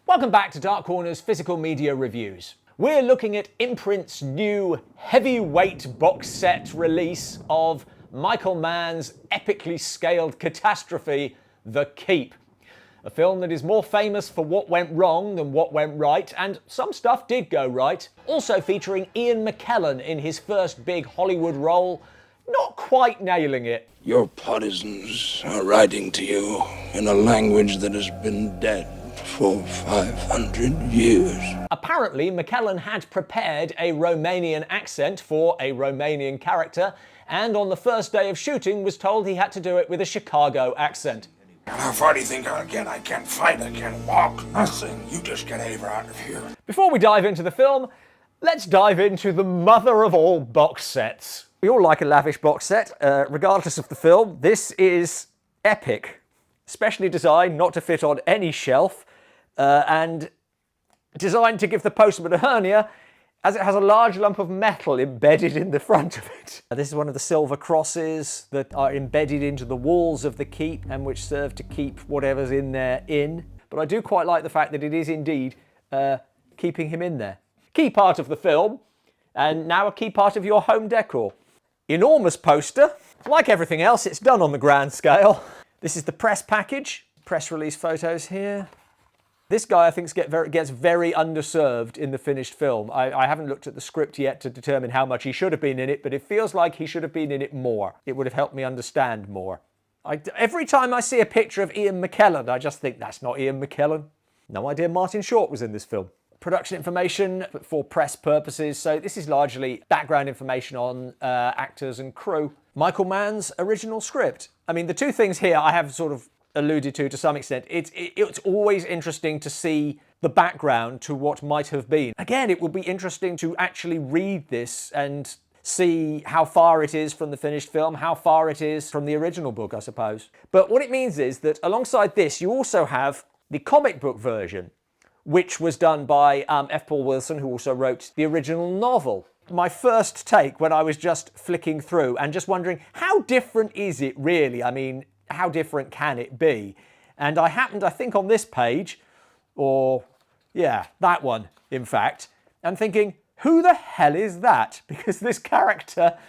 Welcome back to Dark Corner's Physical Media Reviews. We're looking at Imprint's new heavyweight box set release of Michael Mann's epically scaled catastrophe, The Keep. A film that is more famous for what went wrong than what went right, and some stuff did go right. Also featuring Ian McKellen in his first big Hollywood role, not quite nailing it. Your partisans are writing to you in a language that has been dead for 500 years. Apparently, McKellen had prepared a Romanian accent for a Romanian character, and on the first day of shooting was told he had to do it with a Chicago accent. How far do you think I'll get? I can't fight, I can't walk, nothing. You just get Ava out of here. Before we dive into the film, let's dive into the mother of all box sets. We all like a lavish box set, regardless of the film. This is epic. Specially designed not to fit on any shelf, and designed to give the postman a hernia, as it has a large lump of metal embedded in the front of it. This is one of the silver crosses that are embedded into the walls of the keep and which serve to keep whatever's in there in. But I do quite like the fact that it is indeed keeping him in there. Key part of the film, and now a key part of your home decor. Enormous poster. Like everything else, it's done on the grand scale. This is the press package. Press release photos here. This guy, I think, gets very underserved in the finished film. I haven't looked at the script yet to determine how much he should have been in it, but it feels like he should have been in it more. It would have helped me understand more. Every time I see a picture of Ian McKellen, I just think, that's not Ian McKellen. No idea Martin Short was in this film. Production information for press purposes, so this is largely background information on actors and crew. Michael Mann's original script. I mean, the two things here I have sort of alluded to some extent. It's always interesting to see the background to what might have been. Again, it would be interesting to actually read this and see how far it is from the finished film, how far it is from the original book, I suppose. But what it means is that alongside this, you also have the comic book version, which was done by F. Paul Wilson, who also wrote the original novel. My first take when I was just flicking through and just wondering, how different is it really? I mean, how different can it be? And I happened, I think, on this page, or yeah, that one, in fact, and thinking, who the hell is that? Because this character,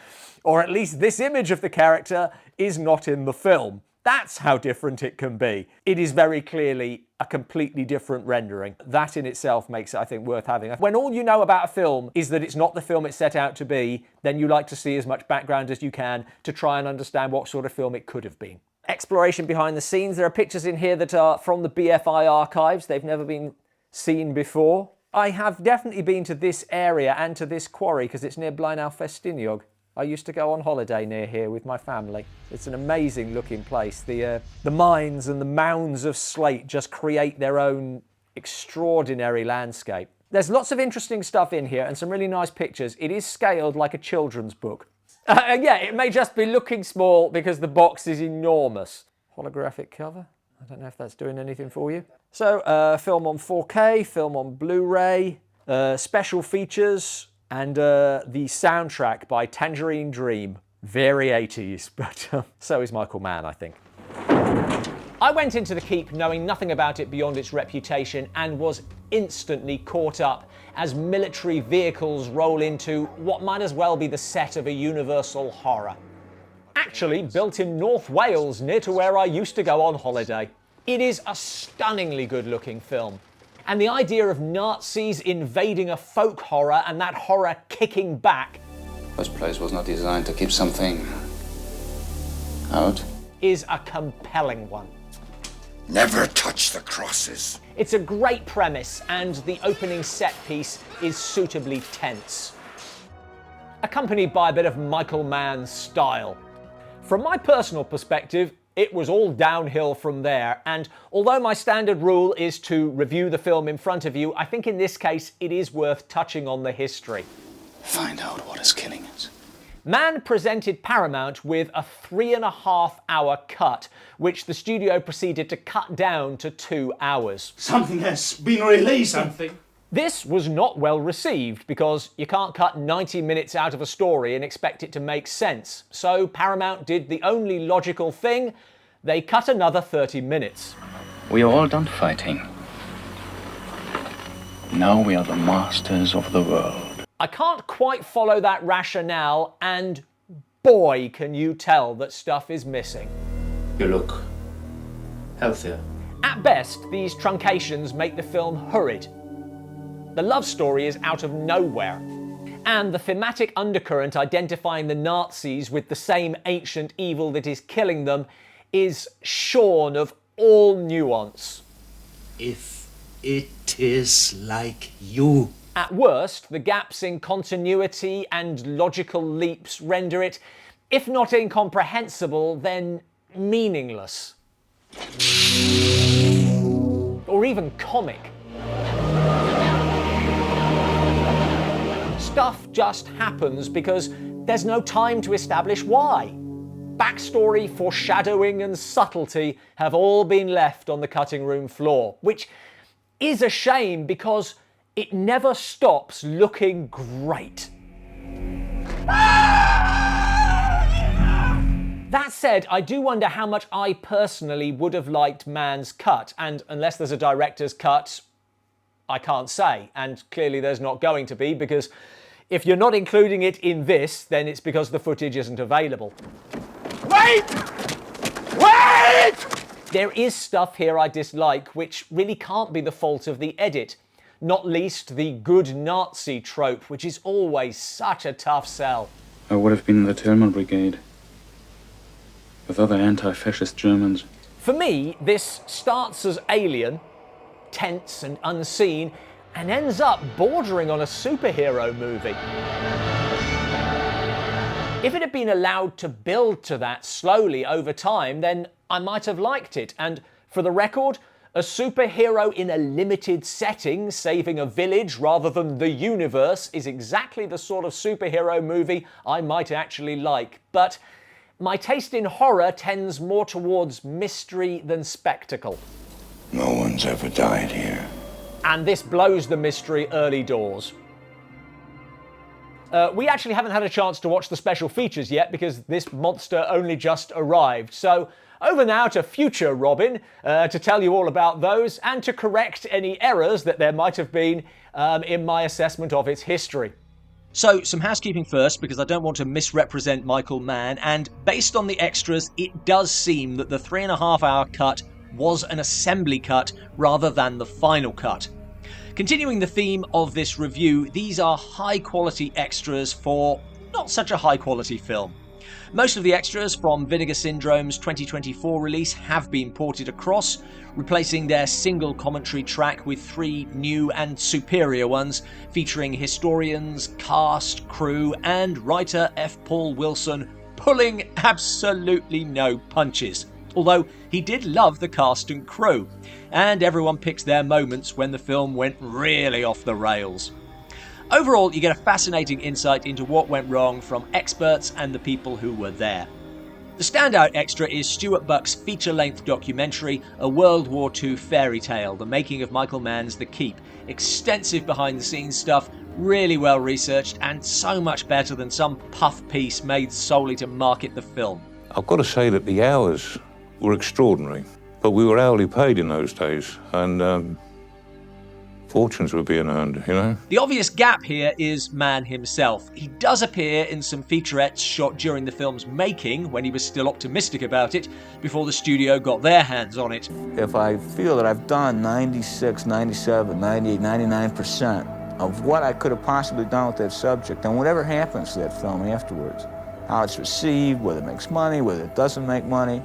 or at least this image of the character, is not in the film. That's how different it can be. It is very clearly a completely different rendering. That in itself makes it, I think, worth having. When all you know about a film is that it's not the film it's set out to be, then you like to see as much background as you can to try and understand what sort of film it could have been. Exploration behind the scenes. There are pictures in here that are from the BFI archives. They've never been seen before. I have definitely been to this area and to this quarry because it's near Blaenau Festiniog. I used to go on holiday near here with my family. It's an amazing looking place. The mines and the mounds of slate just create their own extraordinary landscape. There's lots of interesting stuff in here and some really nice pictures. It is scaled like a children's book. Yeah, it may just be looking small because the box is enormous. Holographic cover. I don't know if that's doing anything for you. So, film on 4K, film on Blu-ray, special features, and the soundtrack by Tangerine Dream. Very 80s, but so is Michael Mann, I think. I went into the keep knowing nothing about it beyond its reputation and was instantly caught up as military vehicles roll into what might as well be the set of a universal horror. Actually built in North Wales, near to where I used to go on holiday. It is a stunningly good-looking film. And the idea of Nazis invading a folk horror and that horror kicking back. This place was not designed to keep something out. Is a compelling one. Never touch the crosses. It's a great premise, and the opening set piece is suitably tense, accompanied by a bit of Michael Mann's style. From my personal perspective, it was all downhill from there, and although my standard rule is to review the film in front of you, I think in this case it is worth touching on the history. Find out what is killing us. Mann presented Paramount with a 3.5-hour cut, which the studio proceeded to cut down to 2 hours. Something has been released. Something. This was not well received because you can't cut 90 minutes out of a story and expect it to make sense. So Paramount did the only logical thing. They cut another 30 minutes. We are all done fighting. Now we are the masters of the world. I can't quite follow that rationale, and boy, can you tell that stuff is missing. You look healthier. At best, these truncations make the film hurried. The love story is out of nowhere, and the thematic undercurrent identifying the Nazis with the same ancient evil that is killing them is shorn of all nuance. If it is like you. At worst, the gaps in continuity and logical leaps render it, if not incomprehensible, then meaningless. Or even comic. Stuff just happens because there's no time to establish why. Backstory, foreshadowing and subtlety have all been left on the cutting room floor, which is a shame because it never stops looking great. That said, I do wonder how much I personally would have liked Mann's cut, and unless there's a director's cut, I can't say, and clearly there's not going to be, because if you're not including it in this, then it's because the footage isn't available. Wait! Wait! There is stuff here I dislike, which really can't be the fault of the edit. Not least the good Nazi trope, which is always such a tough sell. I would have been in the Tillman Brigade with other anti-fascist Germans. For me, this starts as alien, tense and unseen, and ends up bordering on a superhero movie. If it had been allowed to build to that slowly over time, then I might have liked it. And for the record, a superhero in a limited setting saving a village rather than the universe is exactly the sort of superhero movie I might actually like. But my taste in horror tends more towards mystery than spectacle. No one's ever died here. And this blows the mystery early doors. We actually haven't had a chance to watch the special features yet because this monster only just arrived. So over now to future Robin to tell you all about those and to correct any errors that there might have been in my assessment of its history. So, some housekeeping first, because I don't want to misrepresent Michael Mann, and based on the extras, it does seem that the 3.5-hour cut was an assembly cut rather than the final cut. Continuing the theme of this review, these are high-quality extras for not such a high-quality film. Most of the extras from Vinegar Syndrome's 2024 release have been ported across, replacing their single commentary track with 3 new and superior ones, featuring historians, cast, crew, and writer F. Paul Wilson pulling absolutely no punches. Although he did love the cast and crew, and everyone picks their moments when the film went really off the rails. Overall, you get a fascinating insight into what went wrong from experts and the people who were there. The standout extra is Stuart Buck's feature-length documentary, A World War II Fairy Tale, the making of Michael Mann's The Keep. Extensive behind-the-scenes stuff, really well researched, and so much better than some puff piece made solely to market the film. I've got to say that the hours were extraordinary, but we were hourly paid in those days, and fortunes were being earned, you know? The obvious gap here is Mann himself. He does appear in some featurettes shot during the film's making, when he was still optimistic about it, before the studio got their hands on it. If I feel that I've done 96, 97, 98, 99% of what I could have possibly done with that subject, and whatever happens to that film afterwards, how it's received, whether it makes money, whether it doesn't make money,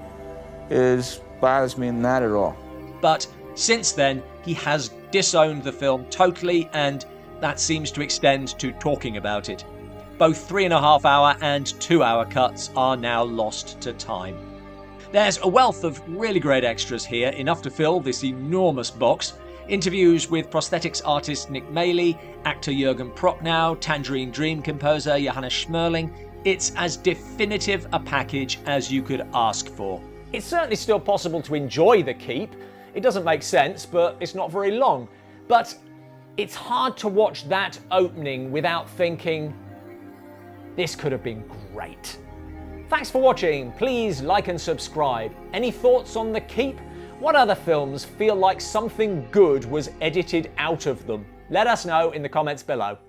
bothers me not at all. But since then, he has disowned the film totally, and that seems to extend to talking about it. Both 3.5-hour and 2-hour cuts are now lost to time. There's a wealth of really great extras here, enough to fill this enormous box. Interviews with prosthetics artist Nick Maley, actor Jürgen Prochnow, Tangerine Dream composer Johannes Schmerling. It's as definitive a package as you could ask for. It's certainly still possible to enjoy The Keep. It doesn't make sense, but it's not very long. But it's hard to watch that opening without thinking, this could have been great. Thanks for watching. Please like and subscribe. Any thoughts on The Keep? What other films feel like something good was edited out of them? Let us know in the comments below.